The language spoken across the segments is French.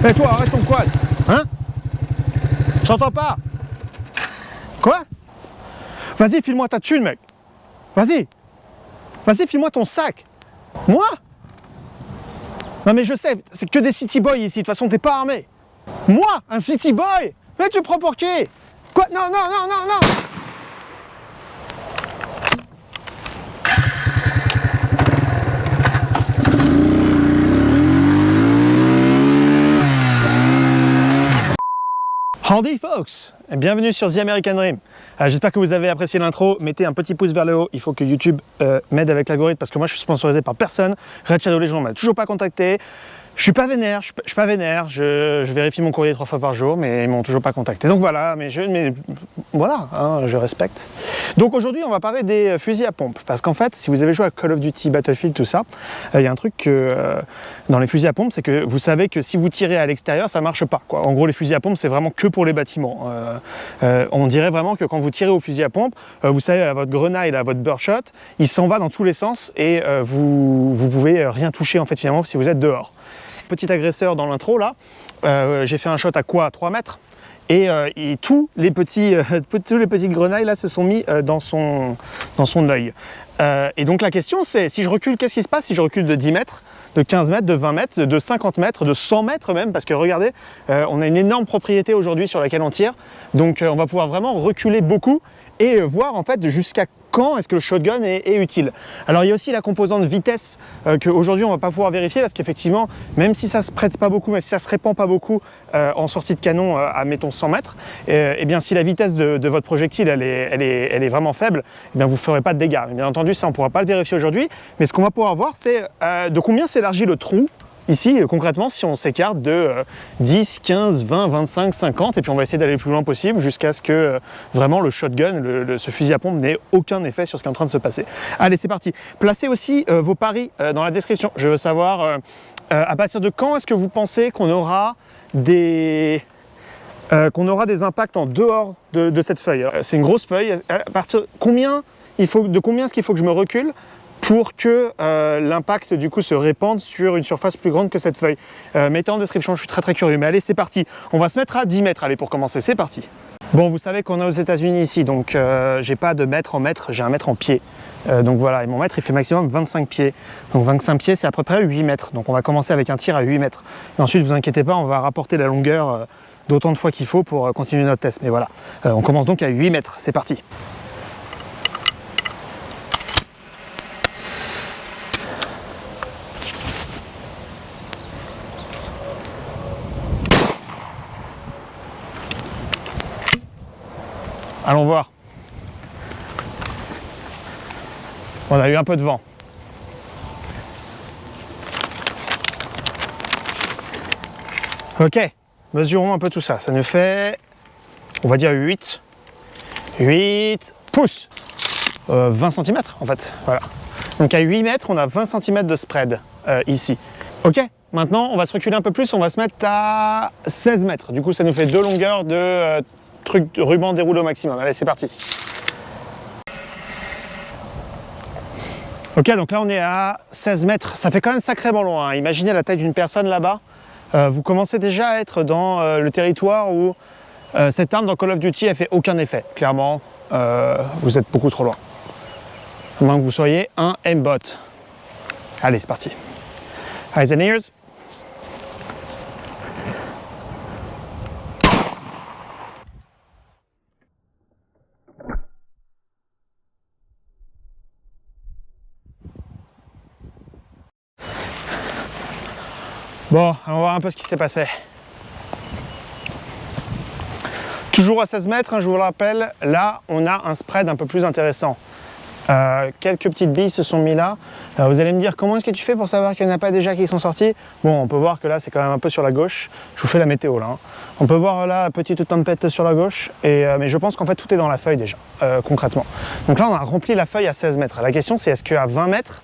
Hé toi, arrête ton quad. Hein? J'entends pas. Quoi? Vas-y, file-moi ta thune, mec. Vas-y. Vas-y, file-moi ton sac. Moi? Non mais je sais, c'est que des city boys ici, de toute façon t'es pas armé. Moi? Un city boy? Mais tu prends pour qui? Quoi? Non, non, non, non, non. Howdy folks, bienvenue sur The American Dream. J'espère que vous avez apprécié l'intro. Mettez un petit pouce vers le haut, il faut que YouTube m'aide avec l'algorithme parce que moi je suis sponsorisé par personne. Red Shadow Legends m'a toujours pas contacté. Je suis pas vénère, je vérifie mon courrier 3 fois par jour, mais ils m'ont toujours pas contacté. Donc voilà, mais voilà, hein, je respecte. Donc aujourd'hui, on va parler des fusils à pompe, parce qu'en fait, si vous avez joué à Call of Duty, Battlefield, tout ça, il y a un truc dans les fusils à pompe, c'est que vous savez que si vous tirez à l'extérieur, ça marche pas, quoi. En gros, les fusils à pompe, c'est vraiment que pour les bâtiments. On dirait vraiment que quand vous tirez au fusil à pompe, vous savez, à votre grenaille, à votre birdshot, il s'en va dans tous les sens et vous pouvez rien toucher en fait finalement si vous êtes dehors. Petit agresseur dans l'intro là, j'ai fait un shot à quoi? À 3 mètres et tous les petites grenailles là se sont mis dans son œil. Et donc la question c'est, si je recule, qu'est-ce qui se passe si je recule de 10 mètres, de 15 mètres, de 20 mètres, de 50 mètres, de 100 mètres même, parce que regardez, on a une énorme propriété aujourd'hui sur laquelle on tire, donc on va pouvoir vraiment reculer beaucoup et voir en fait jusqu'à quand est-ce que le shotgun est utile. Alors il y a aussi la composante vitesse qu'aujourd'hui on va pas pouvoir vérifier parce qu'effectivement, même si ça se prête pas beaucoup, même si ça se répand pas beaucoup en sortie de canon à mettons 100 mètres, et bien si la vitesse de votre projectile elle est vraiment faible, eh bien vous ferez pas de dégâts. Bien entendu ça on pourra pas le vérifier aujourd'hui, mais ce qu'on va pouvoir voir c'est de combien s'élargit le trou. Ici, concrètement, si on s'écarte de 10, 15, 20, 25, 50, et puis on va essayer d'aller le plus loin possible jusqu'à ce que vraiment le shotgun, ce fusil à pompe n'ait aucun effet sur ce qui est en train de se passer. Allez, c'est parti. Placez aussi vos paris dans la description. Je veux savoir à partir de quand est-ce que vous pensez qu'on aura des impacts en dehors de cette feuille. C'est une grosse feuille. À partir de combien est-ce qu'il faut que je me recule pour que l'impact du coup se répande sur une surface plus grande que cette feuille. Mettez en description, je suis très curieux. Mais allez, c'est parti. On va se mettre à 10 mètres, allez, pour commencer, c'est parti. Bon, vous savez qu'on est aux États-Unis ici, donc j'ai pas de mètre en mètre, j'ai un mètre en pied. Donc voilà, et mon mètre il fait maximum 25 pieds. Donc 25 pieds, c'est à peu près 8 mètres. Donc on va commencer avec un tir à 8 mètres. Et ensuite, vous inquiétez pas, on va rapporter la longueur d'autant de fois qu'il faut pour continuer notre test. Mais voilà, on commence donc à 8 mètres, c'est parti. Allons voir. On a eu un peu de vent. Ok, mesurons un peu tout ça. Ça nous fait, on va dire 8 pouces. 20 cm en fait, voilà. Donc à 8 mètres, on a 20 cm de spread ici. Ok, maintenant on va se reculer un peu plus, on va se mettre à 16 mètres. Du coup, ça nous fait 2 longueurs de ruban déroulé au maximum. Allez, c'est parti. Ok, donc là on est à 16 mètres. Ça fait quand même sacrément loin. Hein. Imaginez la taille d'une personne là-bas. Vous commencez déjà à être dans le territoire où cette arme dans Call of Duty, elle fait aucun effet. Clairement, vous êtes beaucoup trop loin. À moins que vous soyez un aimbot. Allez, c'est parti. Eyes and ears. Bon, on va voir un peu ce qui s'est passé. Toujours à 16 mètres, hein, je vous le rappelle, là on a un spread un peu plus intéressant. Quelques petites billes se sont mis là. Vous allez me dire comment est-ce que tu fais pour savoir qu'il n'y en a pas déjà qui sont sortis? Bon, on peut voir que là c'est quand même un peu sur la gauche. Je vous fais la météo là. Hein. On peut voir là petite tempête sur la gauche. Mais je pense qu'en fait tout est dans la feuille déjà, concrètement. Donc là on a rempli la feuille à 16 mètres. La question c'est est-ce qu'à 20 mètres,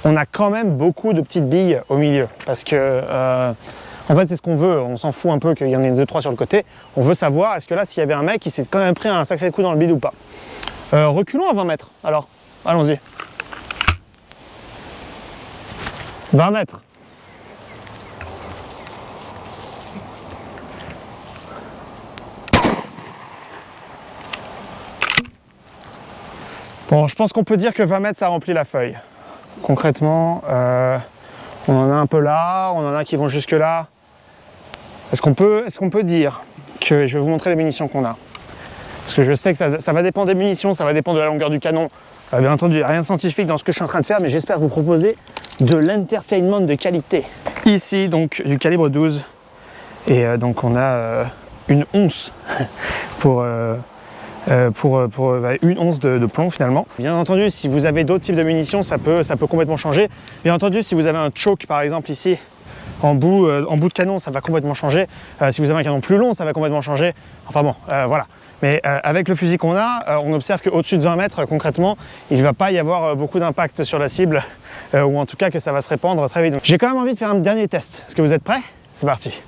on a quand même beaucoup de petites billes au milieu? Parce que en fait c'est ce qu'on veut, on s'en fout un peu qu'il y en ait 2-3 sur le côté. On veut savoir est-ce que là s'il y avait un mec qui s'est quand même pris un sacré coup dans le bide ou pas. Reculons à 20 mètres, alors, allons-y. 20 mètres. Bon, je pense qu'on peut dire que 20 mètres, ça remplit la feuille. Concrètement, on en a un peu là, on en a qui vont jusque là. Est-ce qu'on peut dire que je vais vous montrer les munitions qu'on a? Parce que je sais que ça va dépendre des munitions, ça va dépendre de la longueur du canon. Bien entendu, rien de scientifique dans ce que je suis en train de faire, mais j'espère vous proposer de l'entertainment de qualité. Ici, donc, du calibre 12. Et donc, on a une once pour une once de plomb finalement. Bien entendu, si vous avez d'autres types de munitions, ça peut complètement changer. Bien entendu, si vous avez un choke par exemple ici, en bout de canon, ça va complètement changer. Si vous avez un canon plus long, ça va complètement changer. Enfin bon, voilà. Mais avec le fusil qu'on a, on observe qu'au-dessus de 20 mètres, concrètement, il ne va pas y avoir beaucoup d'impact sur la cible, ou en tout cas que ça va se répandre très vite. J'ai quand même envie de faire un dernier test. Est-ce que vous êtes prêts? C'est parti.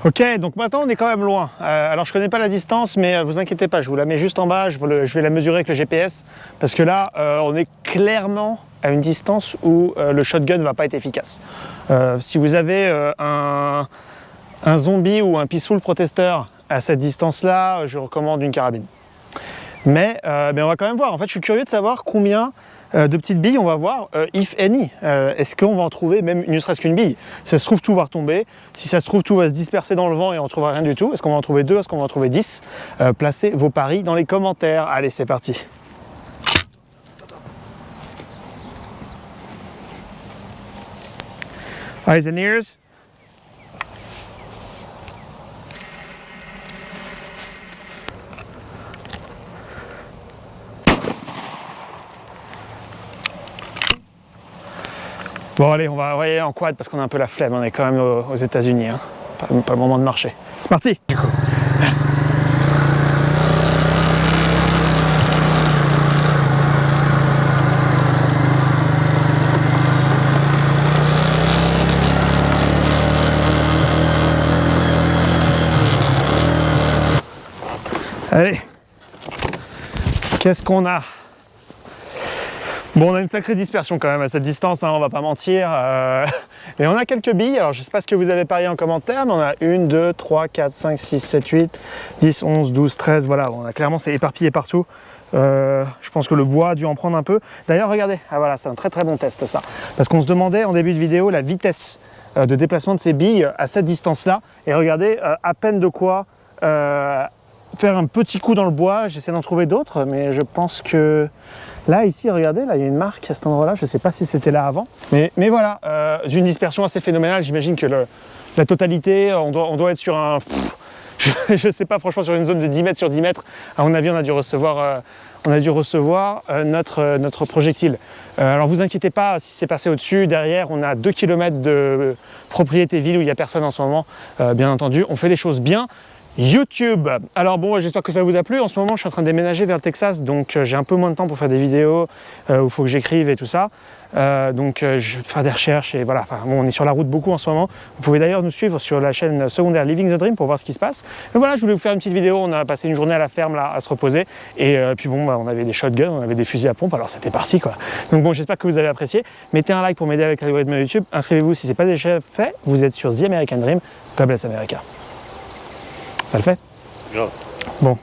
Ok, donc maintenant on est quand même loin. Alors je connais pas la distance, mais vous inquiétez pas, je vous la mets juste en bas, je vais la mesurer avec le GPS, parce que là on est clairement à une distance où le shotgun ne va pas être efficace. Si vous avez un zombie ou un peaceful protester à cette distance-là, je recommande une carabine. Mais on va quand même voir. En fait, je suis curieux de savoir combien de petites billes on va voir, if any. Est-ce qu'on va en trouver même ne serait-ce qu'une bille? Si ça se trouve, tout va retomber. Si ça se trouve, tout va se disperser dans le vent et on ne trouvera rien du tout. Est-ce qu'on va en trouver 2? Est-ce qu'on va en trouver 10? Placez vos paris dans les commentaires. Allez, c'est parti. Eyes and ears. Bon allez, on va y aller en quad parce qu'on a un peu la flemme, on est quand même aux États-Unis, hein. Pas le moment de marcher. C'est parti du coup. Allez, qu'est-ce qu'on a? Bon, on a une sacrée dispersion quand même à cette distance, hein, on va pas mentir. Mais on a quelques billes, alors je sais pas ce que vous avez parié en commentaire, mais on a 1, 2, 3, 4, 5, 6, 7, 8, 10, 11, 12, 13, voilà, on a clairement c'est éparpillé partout. Je pense que le bois a dû en prendre un peu. D'ailleurs, regardez, ah voilà, c'est un très très bon test ça. Parce qu'on se demandait en début de vidéo la vitesse de déplacement de ces billes à cette distance-là. Et regardez, à peine de quoi faire un petit coup dans le bois. J'essaie d'en trouver d'autres, mais je pense que là, ici, regardez, là, il y a une marque à cet endroit-là. Je ne sais pas si c'était là avant. Mais voilà, d'une dispersion assez phénoménale. J'imagine que la totalité, on doit être sur un... je ne sais pas, franchement, sur une zone de 10 mètres sur 10 mètres. À mon avis, on a dû recevoir notre projectile. Alors, vous inquiétez pas si c'est passé au-dessus. Derrière, on a 2 km de propriété ville où il n'y a personne en ce moment. Bien entendu, on fait les choses bien. YouTube. Alors bon, j'espère que ça vous a plu. En ce moment, je suis en train de déménager vers le Texas, donc j'ai un peu moins de temps pour faire des vidéos où il faut que j'écrive et tout ça. Donc je vais faire des recherches et voilà. Enfin, bon, on est sur la route beaucoup en ce moment. Vous pouvez d'ailleurs nous suivre sur la chaîne secondaire Living the Dream pour voir ce qui se passe. Mais voilà, je voulais vous faire une petite vidéo. On a passé une journée à la ferme là, à se reposer. Et puis bon, on avait des shotguns, on avait des fusils à pompe, alors c'était parti quoi. Donc bon, j'espère que vous avez apprécié. Mettez un like pour m'aider avec l'algorithme de YouTube. Inscrivez-vous si ce n'est pas déjà fait. Vous êtes sur The American Dream. God bless America. Ça le fait? Grave. Bon,